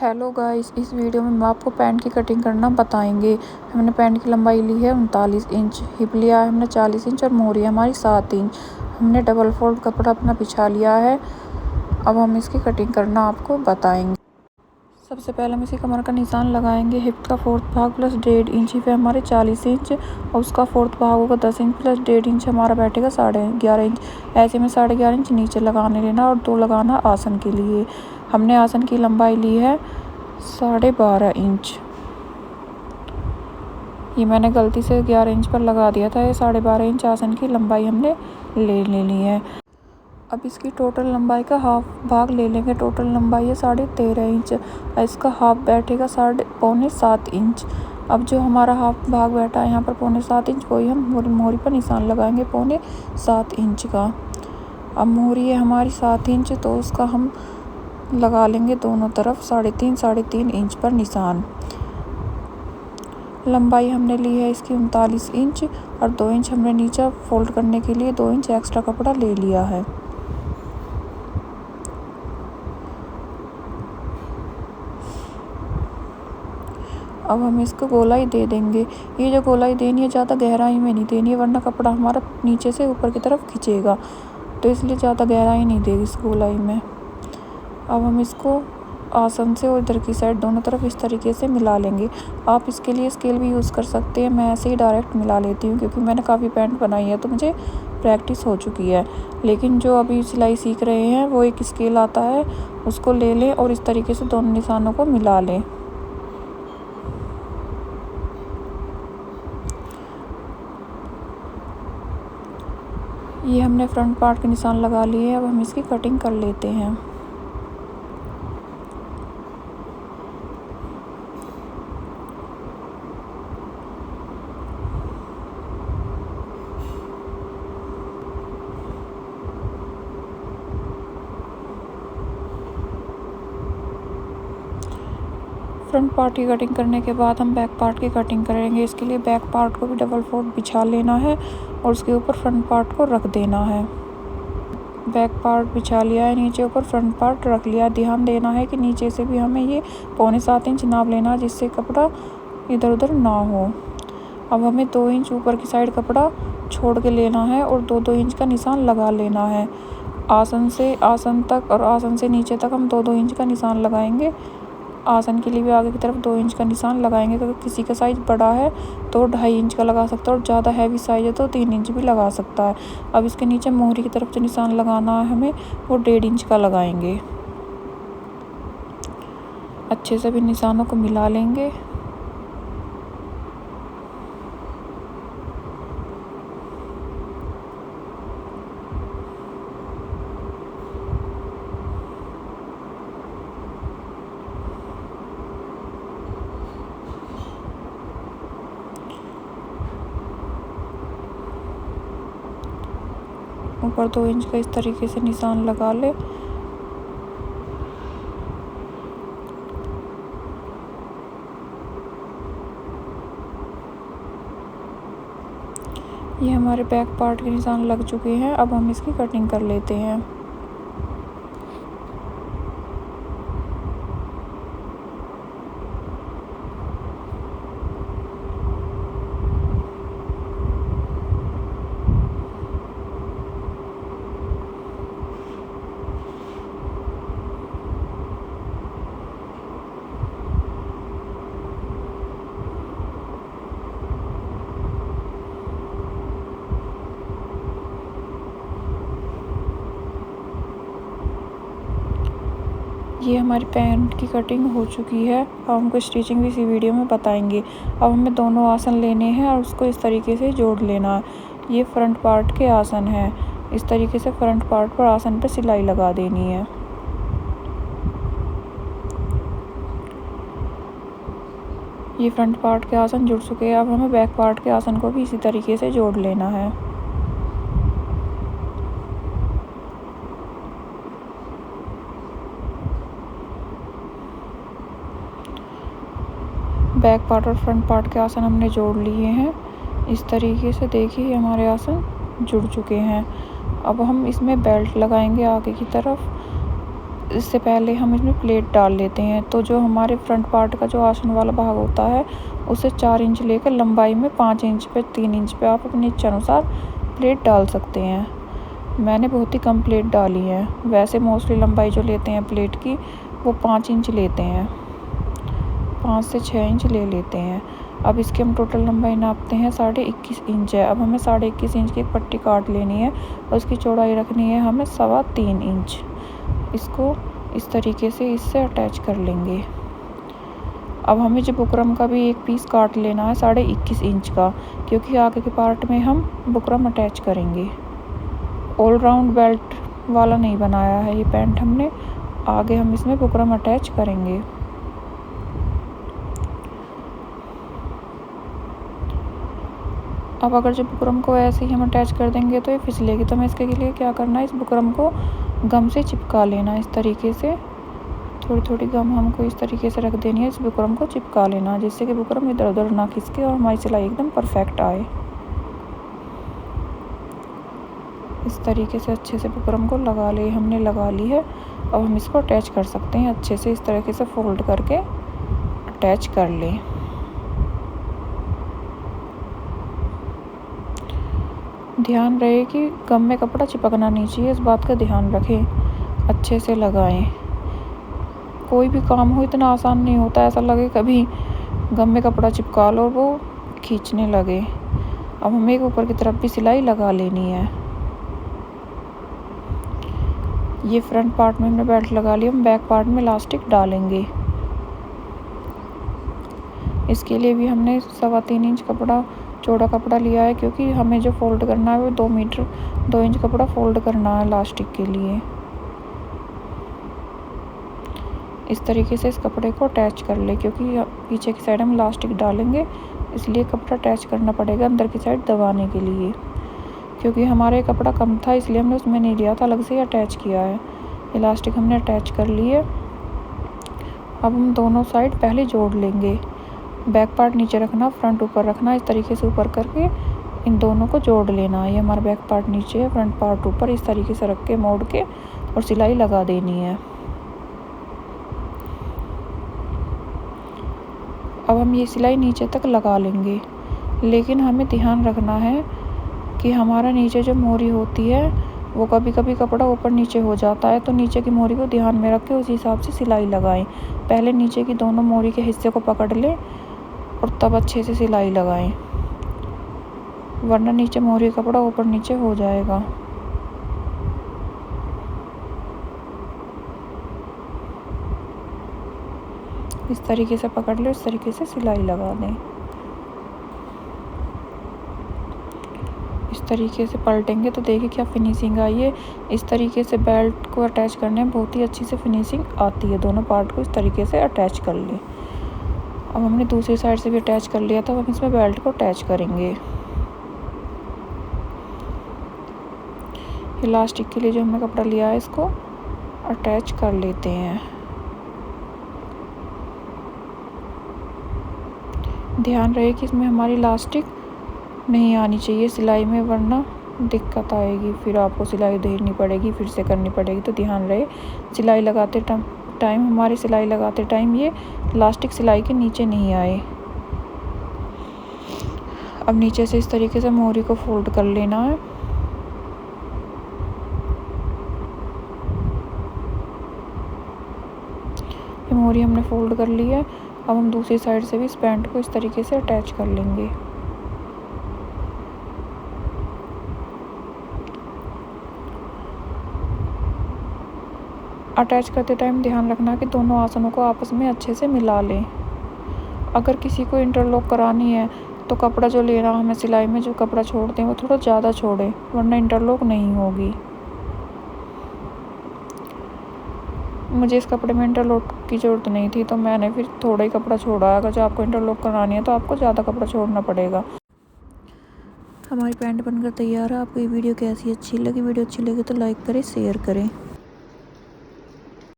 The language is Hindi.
हेलो गाइस, इस वीडियो में हम आपको पैंट की कटिंग करना बताएंगे। हमने पैंट की लंबाई ली है 39 इंच, हिप लिया है हमने 40 इंच और मोहरी हमारी 7 इंच। हमने डबल फोल्ड कपड़ा अपना बिछा लिया है। अब हम इसकी कटिंग करना आपको बताएंगे। सबसे पहले हम इसी कमर का निशान लगाएंगे। हिप का फोर्थ भाग प्लस 1.5 इंच, हिप है हमारे 40 इंच और उसका फोर्थ भाग होगा 10 इंच प्लस 1.5 इंच हमारा बैठेगा 11.5 इंच। ऐसे में 11.5 इंच नीचे लगाने लेना और 2 लगाना आसन के लिए। हमने आसन की लंबाई ली है 12.5 इंच। ये मैंने गलती से 11 इंच पर लगा दिया था। ये 12.5 इंच आसन की लंबाई हमने ले ली है। अब इसकी टोटल लंबाई का हाफ भाग ले लेंगे। टोटल लंबाई है 13.5 इंच और इसका हाफ बैठेगा 7.25 इंच। अब जो हमारा हाफ भाग बैठा है यहाँ पर 7.25 इंच, वही हम मोहरी पर निशान लगाएंगे 7.25 इंच का। अब मोहरी है हमारी 7 इंच, तो उसका हम लगा लेंगे दोनों तरफ 3.5 इंच पर निशान। लंबाई हमने ली है इसकी 39 इंच और 2 इंच हमने नीचे फोल्ड करने के लिए 2 इंच एक्स्ट्रा कपड़ा ले लिया है। अब हम इसको गोलाई दे देंगे। ये जो गोलाई देनी है ज़्यादा गहराई में नहीं देनी है, वरना कपड़ा हमारा नीचे से ऊपर की तरफ खींचेगा, तो इसलिए ज़्यादा गहराई नहीं देगी इस गोलाई में। अब हम इसको आसन से और इधर की साइड दोनों तरफ इस तरीके से मिला लेंगे। आप इसके लिए स्केल भी यूज़ कर सकते हैं। मैं ऐसे ही डायरेक्ट मिला लेती हूँ क्योंकि मैंने काफ़ी पैंट बनाई है तो मुझे प्रैक्टिस हो चुकी है। लेकिन जो अभी सिलाई सीख रहे हैं वो एक स्केल आता है, उसको ले लें और इस तरीके से दोनों निशानों को मिला लें। ये हमने फ्रंट पार्ट के निशान लगा लिए हैं। अब हम इसकी कटिंग कर लेते हैं। फ्रंट पार्ट की कटिंग करने के बाद हम बैक पार्ट की कटिंग करेंगे। इसके लिए बैक पार्ट को भी डबल फोल्ड बिछा लेना है और उसके ऊपर फ्रंट पार्ट को रख देना है। बैक पार्ट बिछा लिया है, नीचे ऊपर फ्रंट पार्ट रख लिया। ध्यान देना है कि नीचे से भी हमें ये 7.25 इंच नाप लेना, जिससे कपड़ा इधर उधर ना हो। अब हमें 2 इंच ऊपर की साइड कपड़ा छोड़ के लेना है और 2-2 इंच का निशान लगा लेना है। आसन से आसन तक और आसन से नीचे तक हम 2-2 इंच का निशान लगाएंगे। आसन के लिए भी आगे की तरफ 2 इंच का निशान लगाएंगे। अगर किसी का साइज़ बड़ा है तो 2.5 इंच का लगा सकता है और ज़्यादा हैवी साइज़ है तो 3 इंच भी लगा सकता है। अब इसके नीचे मोहरी की तरफ जो निशान लगाना है हमें, वो 1.5 इंच का लगाएंगे। अच्छे से भी निशानों को मिला लेंगे। ऊपर 2 इंच का इस तरीके से निशान लगा ले। ये हमारे बैक पार्ट के निशान लग चुके हैं। अब हम इसकी कटिंग कर लेते हैं। ये हमारी पैंट की कटिंग हो चुकी है। अब हमको स्टिचिंग भी इसी वीडियो में बताएंगे। अब हमें दोनों आसन लेने हैं और उसको इस तरीके से जोड़ लेना है। ये फ्रंट पार्ट के आसन है। इस तरीके से फ्रंट पार्ट पर आसन पर सिलाई लगा देनी है। ये फ्रंट पार्ट के आसन जुड़ चुके हैं। अब हमें बैक पार्ट के आसन को भी इसी तरीके से जोड़ लेना है। बैक पार्ट और फ्रंट पार्ट के आसन हमने जोड़ लिए हैं। इस तरीके से देखिए हमारे आसन जुड़ चुके हैं। अब हम इसमें बेल्ट लगाएंगे आगे की तरफ। इससे पहले हम इसमें प्लेट डाल लेते हैं। तो जो हमारे फ्रंट पार्ट का जो आसन वाला भाग होता है उसे 4 इंच लेकर लंबाई में 5 इंच पे 3 इंच पे आप अपनी इच्छा अनुसार प्लेट डाल सकते हैं। मैंने बहुत ही कम प्लेट डाली है। वैसे मोस्टली लंबाई जो लेते हैं प्लेट की वो 5 इंच लेते हैं, 5 से 6 इंच ले लेते हैं। अब इसकी हम टोटल लंबाई नापते हैं 21.5 इंच है। अब हमें 21.5 इंच की एक पट्टी काट लेनी है और उसकी चौड़ाई रखनी है हमें 3.25 इंच। इसको इस तरीके से इससे अटैच कर लेंगे। अब हमें जो बुकरम का भी एक पीस काट लेना है 21.5 इंच का, क्योंकि आगे के पार्ट में हम बुकरम अटैच करेंगे। ऑल राउंड बेल्ट वाला नहीं बनाया है ये पैंट हमने, आगे हम इसमें बुकरम अटैच करेंगे। अब अगर जो बुकरम को ऐसे ही हम अटैच कर देंगे तो ये फिसलेगी, तो हमें इसके लिए क्या करना है, इस बुकरम को गम से चिपका लेना। इस तरीके से थोड़ी थोड़ी गम हमको इस तरीके से रख देनी है, इस बुकरम को चिपका लेना जिससे कि बुकरम इधर उधर ना खिसके और हमारी सिलाई एकदम परफेक्ट आए। इस तरीके से अच्छे से बुकरम को हमने लगा ली है। अब हम इसको अटैच कर सकते हैं अच्छे से, इस तरीके से फोल्ड करके अटैच कर लें। ध्यान रहे कि गम में कपड़ा चिपकना नहीं चाहिए, इस बात का ध्यान रखें, अच्छे से लगाएं। कोई भी काम हो इतना आसान नहीं होता, ऐसा लगे कभी गम में कपड़ा चिपका लो और वो खींचने लगे। अब हमें एक ऊपर की तरफ भी सिलाई लगा लेनी है। ये फ्रंट पार्ट में हमने बेल्ट लगा लिया, हम बैक पार्ट में इलास्टिक डालेंगे। इसके लिए भी हमने 3.25 इंच कपड़ा चौड़ा कपड़ा लिया है, क्योंकि हमें जो फोल्ड करना है वो 2 मीटर 2 इंच कपड़ा फोल्ड करना है इलास्टिक के लिए। इस तरीके से इस कपड़े को अटैच कर ले, क्योंकि पीछे की साइड हम इलास्टिक डालेंगे इसलिए कपड़ा अटैच करना पड़ेगा अंदर की साइड दबाने के लिए। क्योंकि हमारा ये कपड़ा कम था इसलिए हमने उसमें नहीं लिया था, अलग से अटैच किया है। इलास्टिक हमने अटैच कर लिए। अब हम दोनों साइड पहले जोड़ लेंगे। बैक पार्ट नीचे रखना, फ्रंट ऊपर रखना, इस तरीके से ऊपर करके इन दोनों को जोड़ लेना। ये हमारा बैक पार्ट नीचे है, फ्रंट पार्ट ऊपर, इस तरीके से रख के मोड़ के और सिलाई लगा देनी है। अब हम ये सिलाई नीचे तक लगा लेंगे, लेकिन हमें ध्यान रखना है कि हमारा नीचे जो मोरी होती है वो कभी कभी कपड़ा ऊपर नीचे हो जाता है, तो नीचे की मोरी को ध्यान में रख के उसी हिसाब से सिलाई लगाएं। पहले नीचे की दोनों मोरी के हिस्से को पकड़ लें और तब अच्छे से सिलाई लगाएं, वरना नीचे मोरी कपड़ा ऊपर नीचे हो जाएगा। इस तरीके से पकड़ लो, इस तरीके से सिलाई लगा दें। इस तरीके से पलटेंगे तो देखिए क्या फिनिशिंग आई है। इस तरीके से बेल्ट को अटैच करने में बहुत ही अच्छी से फिनिशिंग आती है। दोनों पार्ट को इस तरीके से अटैच कर लें। अब हमने दूसरी साइड से भी अटैच कर लिया था, अब हम इसमें बेल्ट को अटैच करेंगे। इलास्टिक के लिए जो हमने कपड़ा लिया है इसको अटैच कर लेते हैं। ध्यान रहे कि इसमें हमारी इलास्टिक नहीं आनी चाहिए सिलाई में, वरना दिक्कत आएगी, फिर आपको सिलाई उधेड़नी पड़ेगी, फिर से करनी पड़ेगी। तो ध्यान रहे सिलाई लगाते टाइम हमारी सिलाई लगाते टाइम ये इलास्टिक सिलाई के नीचे नहीं आए। अब नीचे से इस तरीके से मोरी को फोल्ड कर लेना है। ये मोरी हमने फोल्ड कर ली है। अब हम दूसरी साइड से भी इस पैंट को इस तरीके से अटैच कर लेंगे। अटैच करते टाइम ध्यान रखना कि दोनों आसनों को आपस में अच्छे से मिला लें। अगर किसी को इंटरलॉक करानी है तो कपड़ा जो लेना हमें सिलाई में जो कपड़ा छोड़ते हैं वो थोड़ा ज़्यादा छोड़े, वरना इंटरलॉक नहीं होगी। मुझे इस कपड़े में इंटरलॉक की ज़रूरत नहीं थी तो मैंने फिर थोड़ा ही कपड़ा छोड़ा। अगर जो आपको इंटरलॉक करानी है तो आपको ज़्यादा कपड़ा छोड़ना पड़ेगा। हमारी पैंट बनकर तैयार है। आपको ये वीडियो कैसी अच्छी लगी? वीडियो अच्छी लगी तो लाइक करें, शेयर करें।